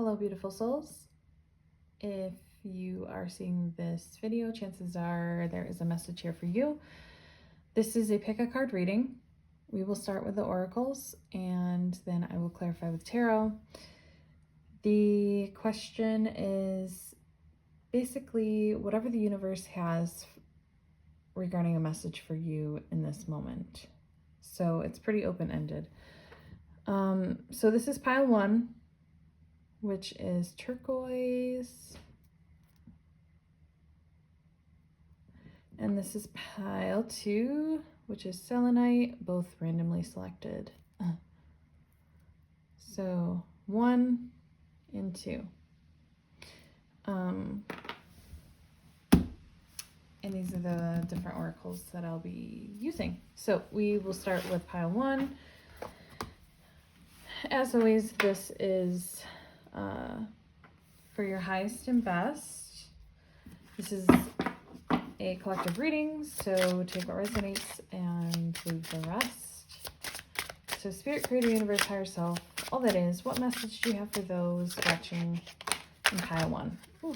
Hello, beautiful souls. If you are seeing this video, chances are there is a message here for you. This is a pick a card reading. We will start with the oracles and then I will clarify with tarot. The question is basically whatever the universe has regarding a message for you in this moment. So it's pretty open-ended. So this is pile 1, which is turquoise. And this is pile 2, which is selenite, both randomly selected. So 1 and 2. And these are the different oracles that I'll be using. So we will start with pile 1. As always, this is for your highest and best. This is a collective reading, so take what resonates and leave the rest. So Spirit, Creator, Universe, Higher Self, all that is, what message do you have for those watching in pile 1? Ooh.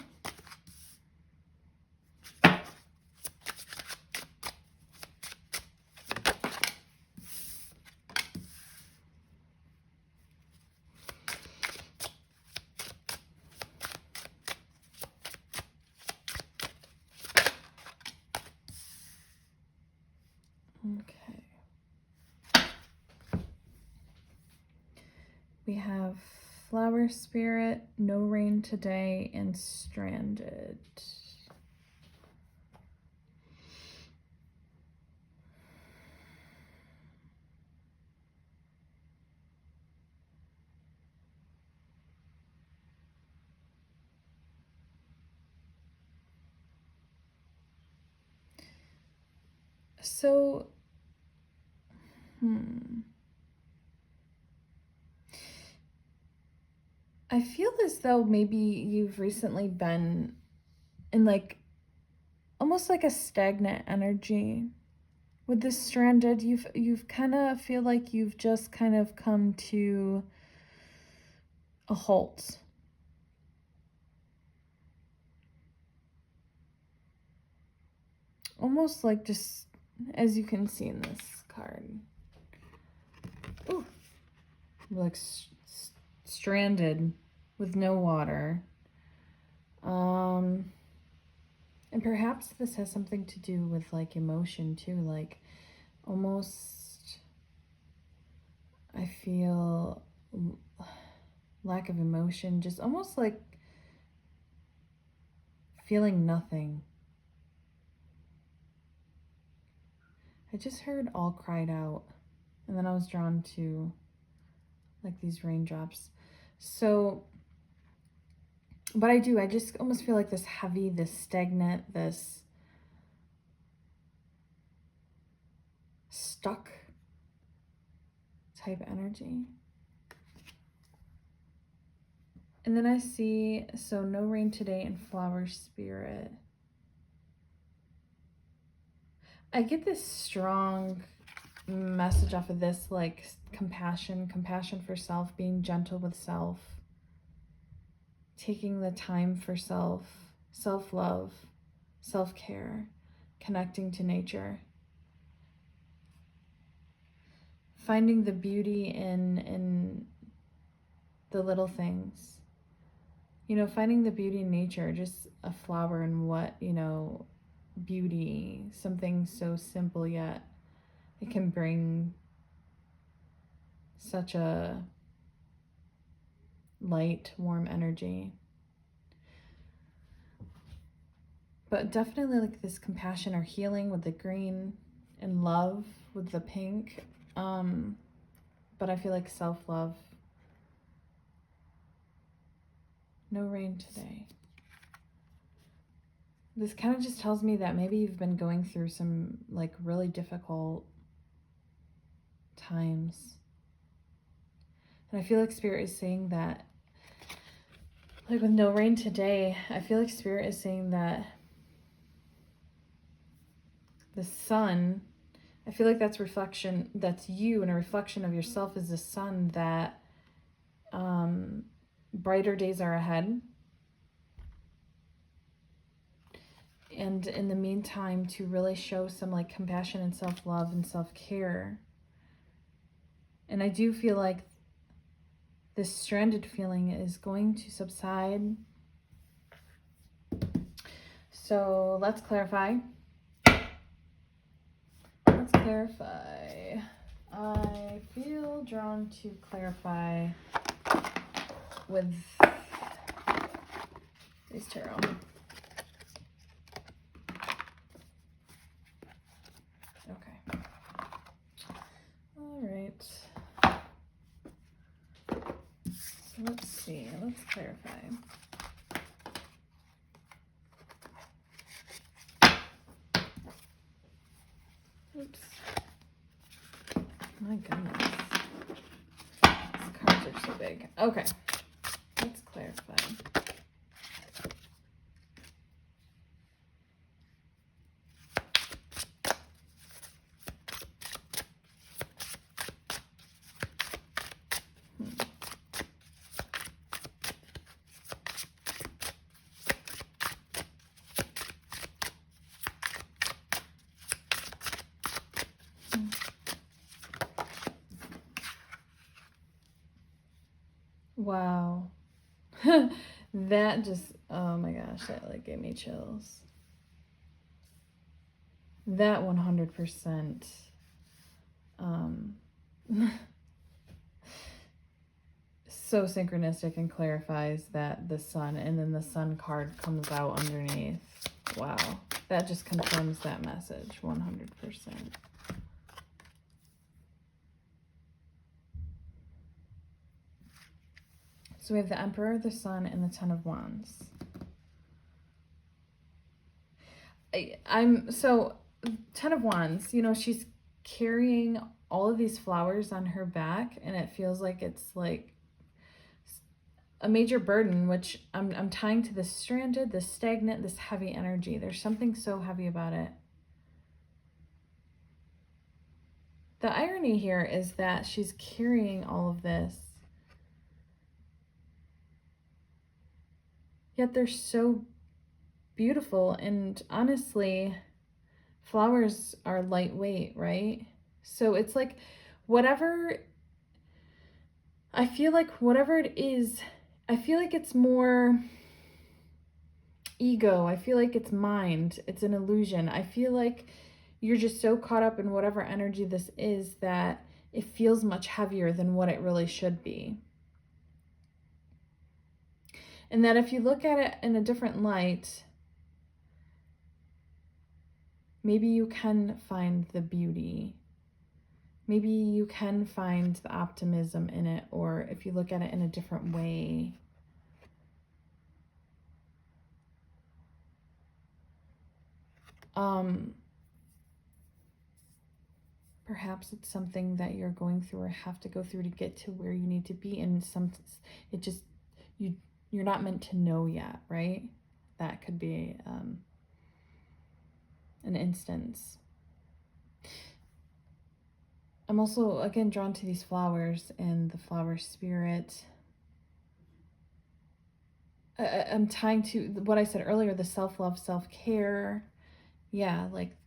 Okay. We have Flower Spirit, No Rain Today, and Stranded. So, I feel as though maybe you've recently been in almost like a stagnant energy. With this Stranded, you've kind of feel like you've just kind of come to a halt. Almost like just, as you can see in this card. Ooh. Like stranded with no water. And perhaps this has something to do with like emotion too, like almost I feel lack of emotion, just almost like feeling nothing. I just heard all cried out, and then I was drawn to like these raindrops. So, but I just almost feel like this heavy, this stagnant, this stuck type energy. And then I see, so No Rain Today and Flower Spirit. I get this strong message off of this, like compassion for self, being gentle with self, taking the time for self, self-love, self-care, connecting to nature, finding the beauty in the little things, you know, finding the beauty in nature, just a flower and what, you know, beauty, something so simple yet it can bring such a light, warm energy. But definitely like this compassion or healing with the green and love with the pink. But I feel like self-love. No rain today. This kind of just tells me that maybe you've been going through some like really difficult times. And I feel like Spirit is saying that, like with no rain today, I feel like Spirit is saying that the sun, I feel like that's reflection, that's you, and a reflection of yourself is the sun that brighter days are ahead. And in the meantime, to really show some like compassion and self-love and self-care. And I do feel like this stranded feeling is going to subside. So let's clarify. Let's clarify. I feel drawn to clarify with these tarot. Okay. All right. So let's see. Let's clarify. Oops. My goodness. These cards are so big. Okay. Let's clarify. Wow. That just, oh my gosh, that like gave me chills. That 100% so synchronistic and clarifies that the sun, and then the sun card comes out underneath. Wow. That just confirms that message 100%. So we have the Emperor, the Sun, and the Ten of Wands. So Ten of Wands, you know, she's carrying all of these flowers on her back, and it feels like it's like a major burden, which I'm tying to this stranded, this stagnant, this heavy energy. There's something so heavy about it. The irony here is that she's carrying all of this, yet they're so beautiful. And honestly, flowers are lightweight, right? So it's like whatever, I feel like whatever it is, I feel like it's more ego. I feel like it's mind. It's an illusion. I feel like you're just so caught up in whatever energy this is that it feels much heavier than what it really should be. And that if you look at it in a different light, maybe you can find the beauty. Maybe you can find the optimism in it, or if you look at it in a different way. Perhaps it's something that you're going through or have to go through to get to where you need to be, and it just you're not meant to know yet, right? That could be an instance. I'm also again drawn to these flowers and the flower spirit. I'm tying to what I said earlier, the self-love, self-care. Yeah, like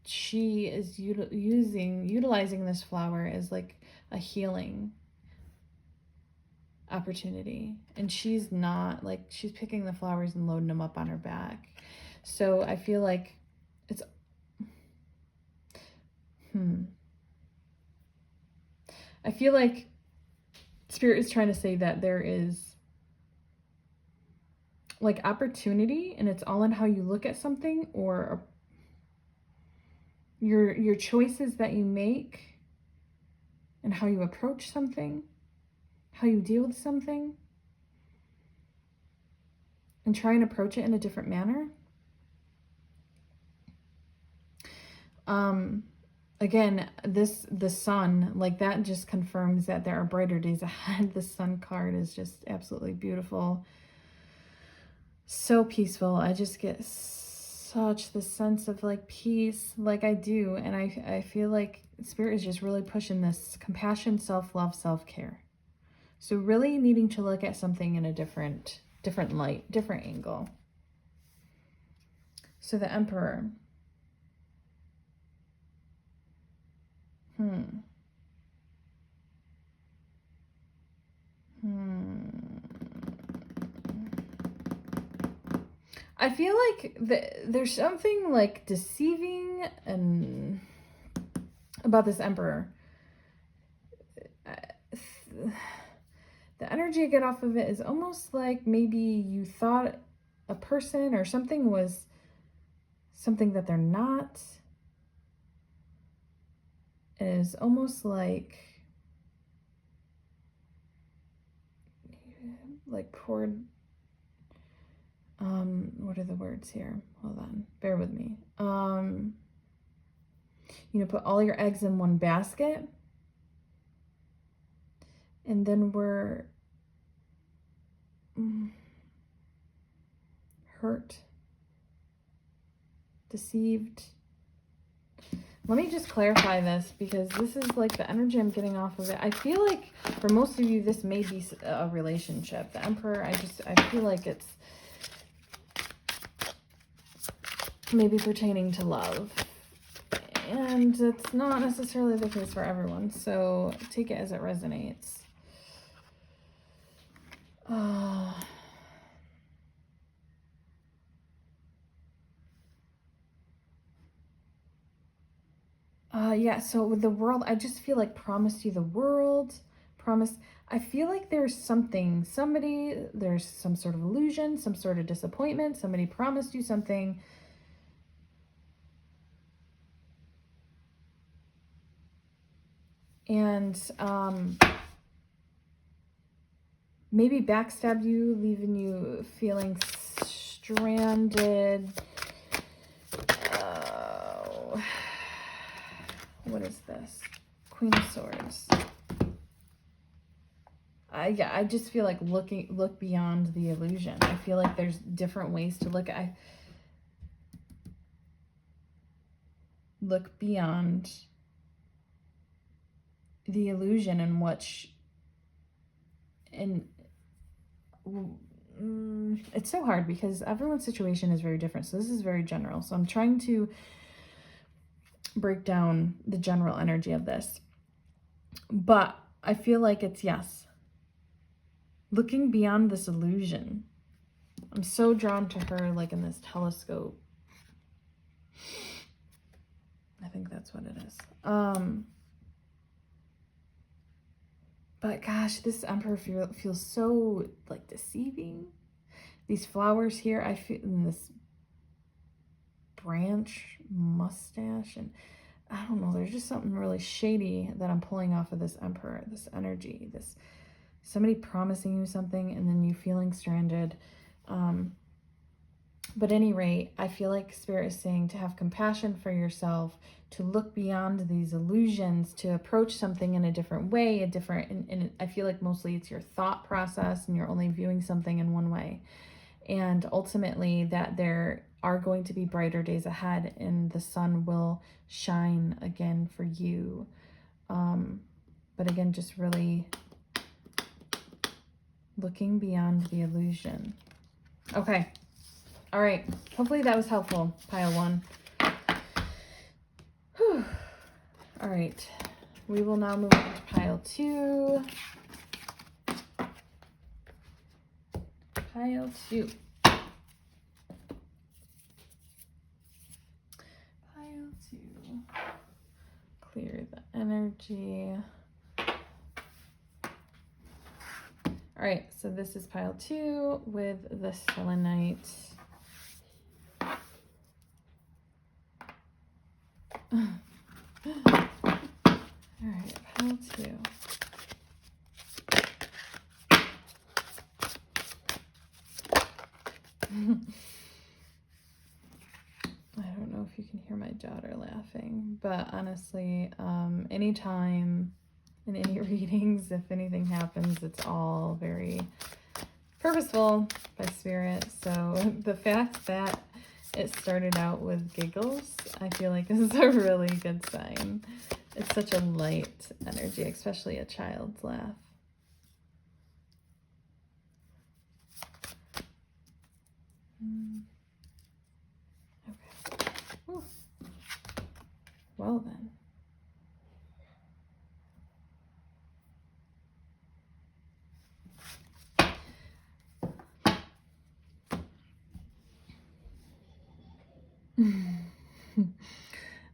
she is utilizing this flower as like a healing opportunity, and she's not like, she's picking the flowers and loading them up on her back. So I feel like it's I feel like Spirit is trying to say that there is like opportunity, and it's all in how you look at something, or your choices that you make and how you approach something, how you deal with something, and try and approach it in a different manner. Again, the sun, like that just confirms that there are brighter days ahead. The sun card is just absolutely beautiful. So peaceful. I just get such the sense of like peace, like I do. And I feel like Spirit is just really pushing this compassion, self-love, self-care. So really needing to look at something in a different light, different angle. So the Emperor. I feel like there's something like deceiving and about this Emperor. The energy I get off of it is almost like maybe you thought a person or something was something that they're not. It is almost like poured, what are the words here? Hold on, bear with me. Put all your eggs in one basket, and then we're hurt, deceived. Let me just clarify this, because this is like the energy I'm getting off of it. I feel like for most of you, this may be a relationship. The Emperor, I feel like it's maybe pertaining to love. And it's not necessarily the case for everyone, so take it as it resonates. Yeah, so with the world, I just feel like promised you the world, I feel like there's there's some sort of illusion, some sort of disappointment, somebody promised you something. And maybe backstabbed you, leaving you feeling stranded. What is this? Queen of Swords. Yeah, I just feel like look beyond the illusion. I feel like there's different ways to look at. Look beyond the illusion and it's so hard because everyone's situation is very different. So this is very general. So I'm trying to break down the general energy of this. But I feel like it's, yes, looking beyond this illusion. I'm so drawn to her, like in this telescope. I think that's what it is. But gosh, this Emperor feels so like deceiving. These flowers here, I feel in this branch, mustache, and I don't know, there's just something really shady that I'm pulling off of this Emperor, this energy, this somebody promising you something and then you feeling stranded. But at any rate, I feel like Spirit is saying to have compassion for yourself, to look beyond these illusions, to approach something in a different way, and I feel like mostly it's your thought process and you're only viewing something in one way. And ultimately that there are going to be brighter days ahead and the sun will shine again for you. But again, just really looking beyond the illusion. Okay. All right. Hopefully that was helpful, pile one. Whew. All right. We will now move on to pile two. Pile two. Pile two. Clear the energy. All right. So this is pile two with the selenite. All right, pile two. I don't know if you can hear my daughter laughing, but honestly, anytime in any readings, if anything happens, it's all very purposeful by Spirit. So the fact that it started out with giggles, I feel like this is a really good sign. It's such a light energy, especially a child's laugh. well then.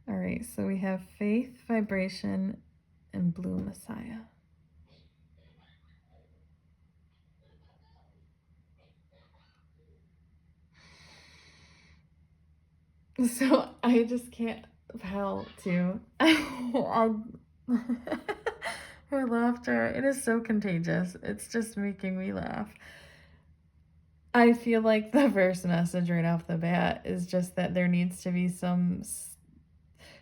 All right, so we have faith, vibration, and blue Messiah. So I just can't help to. Her laughter, it is so contagious. It's just making me laugh. I feel like the first message right off the bat is just that there needs to be some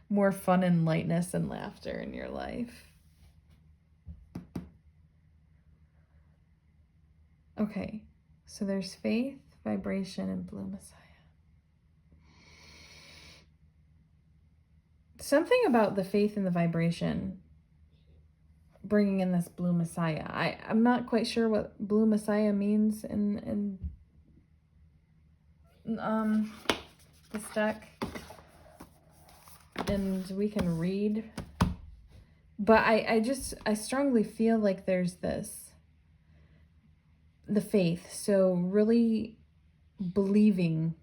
more fun and lightness and laughter in your life. Okay, so there's faith, vibration, and blue Messiah. Something about the faith and the vibration bringing in this blue Messiah. I'm not quite sure what blue Messiah means in this deck, and we can read, but I strongly feel like there's the faith, so really believing,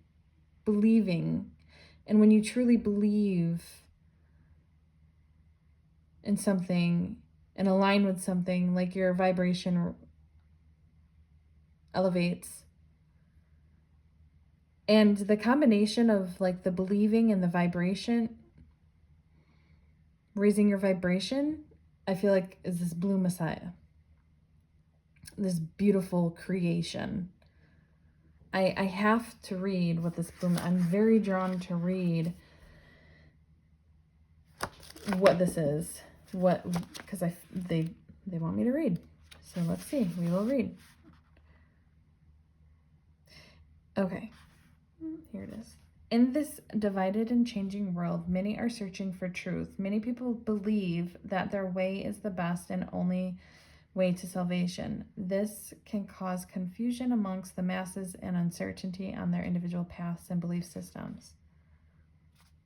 and when you truly believe in something and align with something, like your vibration elevates. And the combination of like the believing and the vibration, raising your vibration, I feel like is this blue Messiah. This beautiful creation. I have to read what this blue, I'm very drawn to read what this is. Because they want me to read. So let's see, we will read. Okay, here it is. In this divided and changing world, many are searching for truth. Many people believe that their way is the best and only way to salvation. This can cause confusion amongst the masses and uncertainty on their individual paths and belief systems.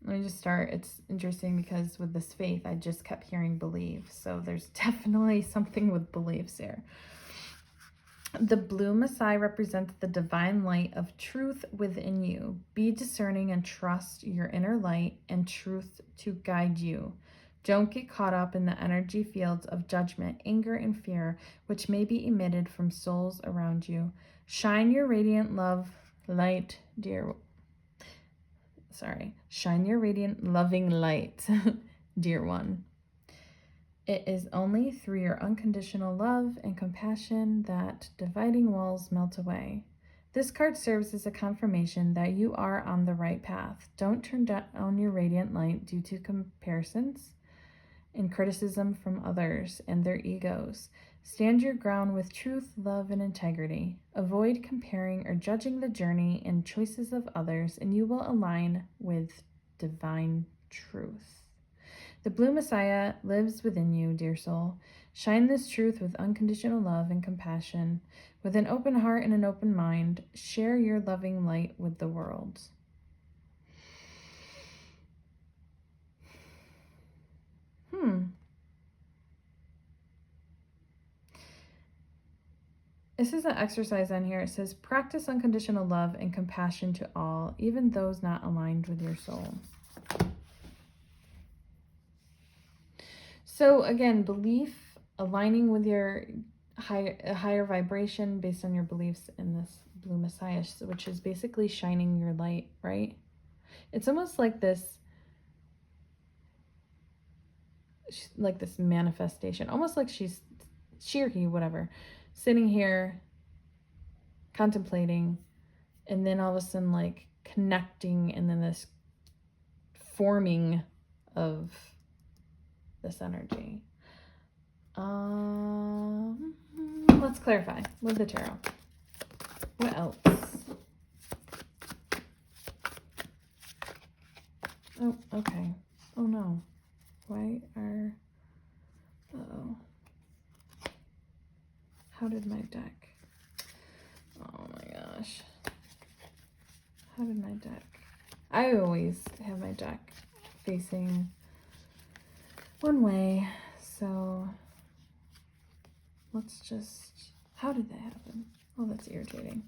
Let me just start. It's interesting because with this faith, I just kept hearing believe. So there's definitely something with beliefs here. The blue Messiah represents the divine light of truth within you. Be discerning and trust your inner light and truth to guide you. Don't get caught up in the energy fields of judgment, anger, and fear, which may be emitted from souls around you. Shine your radiant loving light, dear one. It is only through your unconditional love and compassion that dividing walls melt away. This card serves as a confirmation that you are on the right path. Don't turn down your radiant light due to comparisons and criticism from others and their egos. Stand your ground with truth, love, and integrity. Avoid comparing or judging the journey and choices of others, and you will align with divine truth. The blue Messiah lives within you, dear soul. Shine this truth with unconditional love and compassion. With an open heart and an open mind, share your loving light with the world. This is an exercise on here. It says, practice unconditional love and compassion to all, even those not aligned with your soul. So again, belief, aligning with your higher vibration based on your beliefs in this blue Messiah, which is basically shining your light, right? It's almost like this manifestation, almost like she or he, whatever, sitting here contemplating, and then all of a sudden like connecting, and then this forming of this energy. Let's clarify with the tarot. What else? Oh, okay. Oh no. Why are... Uh-oh. How did my deck... Oh my gosh. How did my deck... I always have my deck facing one way. So let's just, how did that happen? Oh, that's irritating.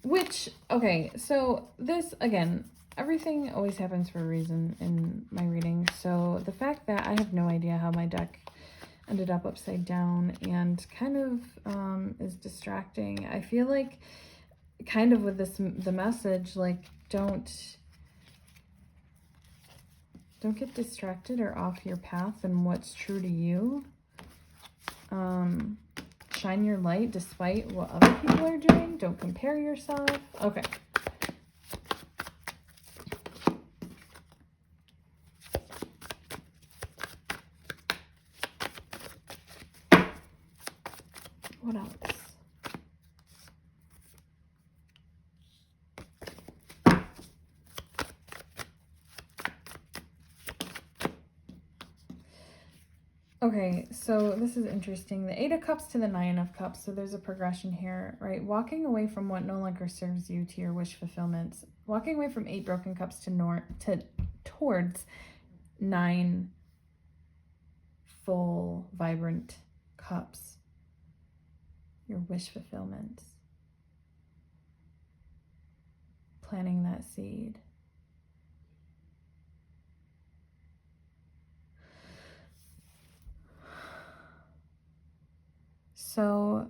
Which, okay, so this, again, everything always happens for a reason in my reading. So the fact that I have no idea how my deck ended up upside down and kind of is distracting. I feel like kind of with this, the message, like, don't get distracted or off your path and what's true to you. Shine your light despite what other people are doing. Don't compare yourself. Okay. What else? Okay, so this is interesting. The 8 of Cups to the 9 of Cups. So there's a progression here, right? Walking away from what no longer serves you to your wish fulfillments. Walking away from 8 broken cups towards 9 full, vibrant cups. Your wish fulfillments. Planting that seed. So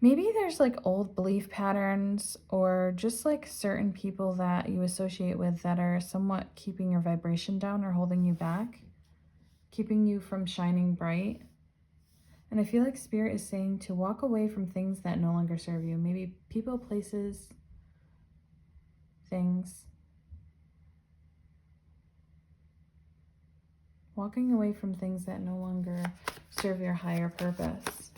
maybe there's like old belief patterns or just like certain people that you associate with that are somewhat keeping your vibration down or holding you back, keeping you from shining bright. And I feel like Spirit is saying to walk away from things that no longer serve you. Maybe people, places, things. Walking away from things that no longer serve your higher purpose.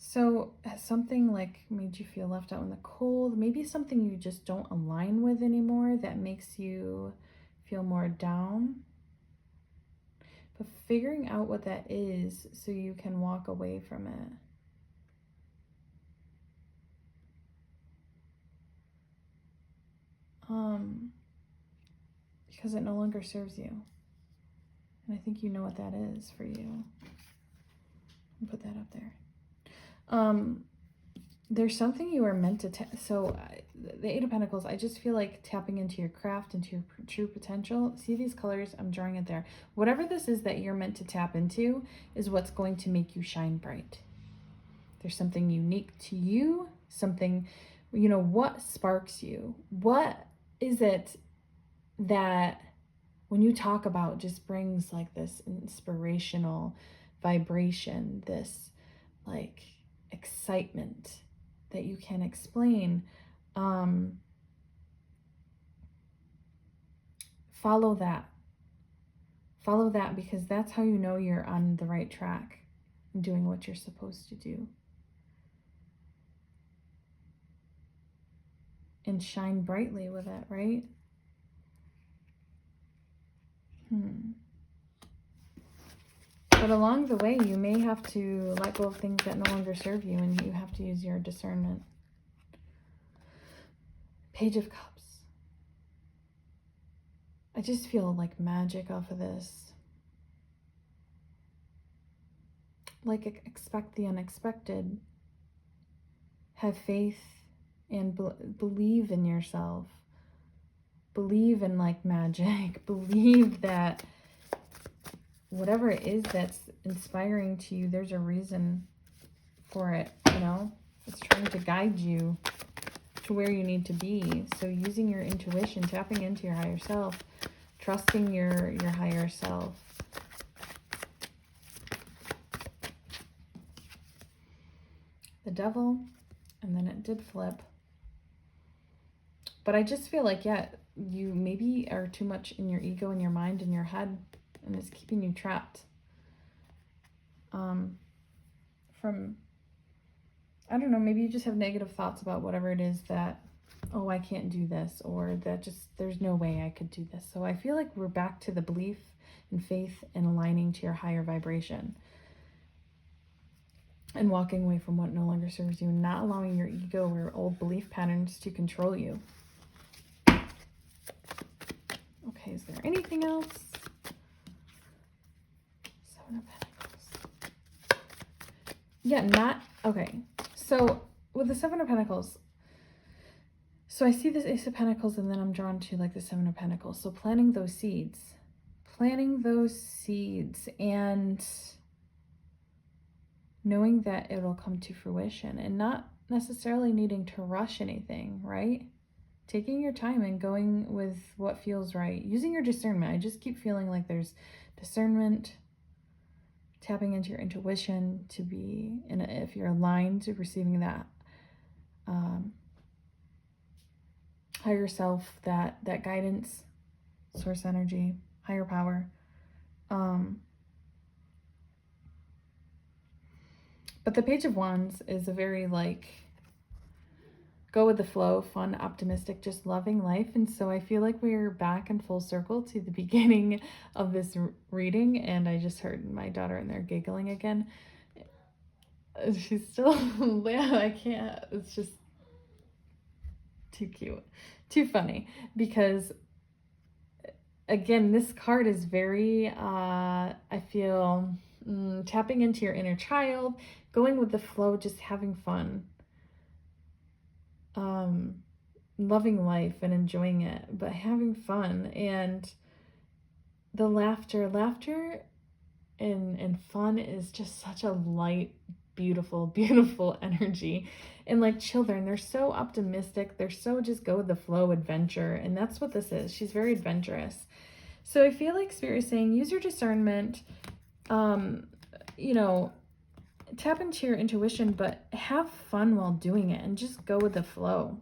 So has something like made you feel left out in the cold? Maybe something you just don't align with anymore that makes you feel more down. But figuring out what that is so you can walk away from it. Because it no longer serves you. And I think you know what that is for you. I'll put that up there. There's something you are meant to so the 8 of Pentacles, I just feel like tapping into your craft, into your true potential. See these colors? I'm drawing it there. Whatever this is that you're meant to tap into is what's going to make you shine bright. There's something unique to you, something, you know, what sparks you? What is it that when you talk about just brings like this inspirational vibration, this like excitement that you can't explain? Follow that because that's how you know you're on the right track and doing what you're supposed to do. And shine brightly with it, right? But along the way, you may have to let go of things that no longer serve you, and you have to use your discernment. Page of Cups. I just feel like magic off of this. Like, expect the unexpected. Have faith and believe in yourself. Believe in like magic. Believe that whatever it is that's inspiring to you, there's a reason for it, you know? It's trying to guide you to where you need to be. So using your intuition, tapping into your higher self, trusting your higher self. The Devil, and then it did flip. But I just feel like, yeah, you maybe are too much in your ego, in your mind, in your head, and it's keeping you trapped. I don't know, maybe you just have negative thoughts about whatever it is that, oh, I can't do this, or that just, there's no way I could do this. So I feel like we're back to the belief and faith and aligning to your higher vibration and walking away from what no longer serves you and not allowing your ego or old belief patterns to control you. Okay, is there anything else? Seven of Pentacles. Yeah, not, okay. So with the Seven of Pentacles, so I see this Ace of Pentacles and then I'm drawn to like the Seven of Pentacles. So planting those seeds and knowing that it'll come to fruition and not necessarily needing to rush anything, right? Taking your time and going with what feels right. Using your discernment. I just keep feeling like there's discernment, tapping into your intuition to be, if you're aligned to receiving that higher self, that guidance, source energy, higher power. But the Page of Wands is a very like go with the flow, fun, optimistic, just loving life. And so I feel like we're back in full circle to the beginning of this reading. And I just heard my daughter in there giggling again. She's still, yeah, I can't, it's just too cute, too funny. Because again, this card is very, I feel, tapping into your inner child, going with the flow, just having fun. Loving life and enjoying it, but having fun. And the laughter and fun is just such a light, beautiful energy. And like children, they're so optimistic, they're so just go with the flow adventure, and that's what this is. She's very adventurous. So I feel like Spirit is saying use your discernment, you know, tap into your intuition, but have fun while doing it and just go with the flow.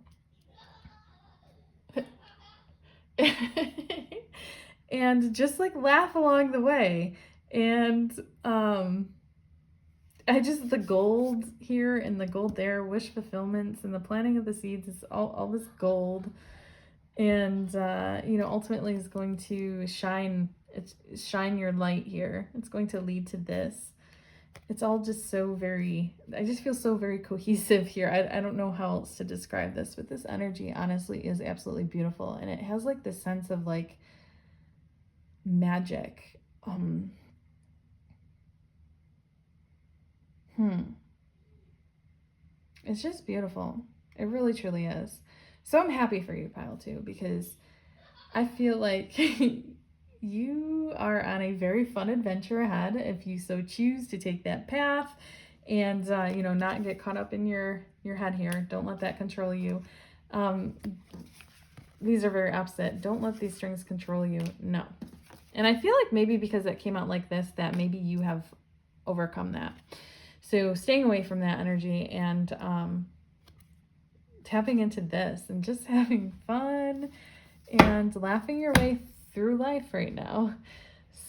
And just like laugh along the way. And I just, the gold here and the gold there, wish fulfillments and the planting of the seeds is all this gold. And you know, ultimately is going to shine your light here. It's going to lead to this. It's all just so very, I just feel so very cohesive here. I don't know how else to describe this, but this energy honestly is absolutely beautiful. And it has like this sense of like magic. It's just beautiful. It really truly is. So I'm happy for you, Pile 2, because I feel like you are on a very fun adventure ahead if you so choose to take that path and, you know, not get caught up in your head here. Don't let that control you. These are very opposite. Don't let these strings control you. No. And I feel like maybe because it came out like this, that maybe you have overcome that. So staying away from that energy and tapping into this and just having fun and laughing your way through life right now.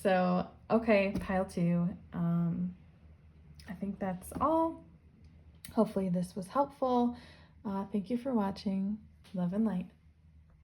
So, okay, Pile 2. I think that's all. Hopefully this was helpful. Thank you for watching. Love and light.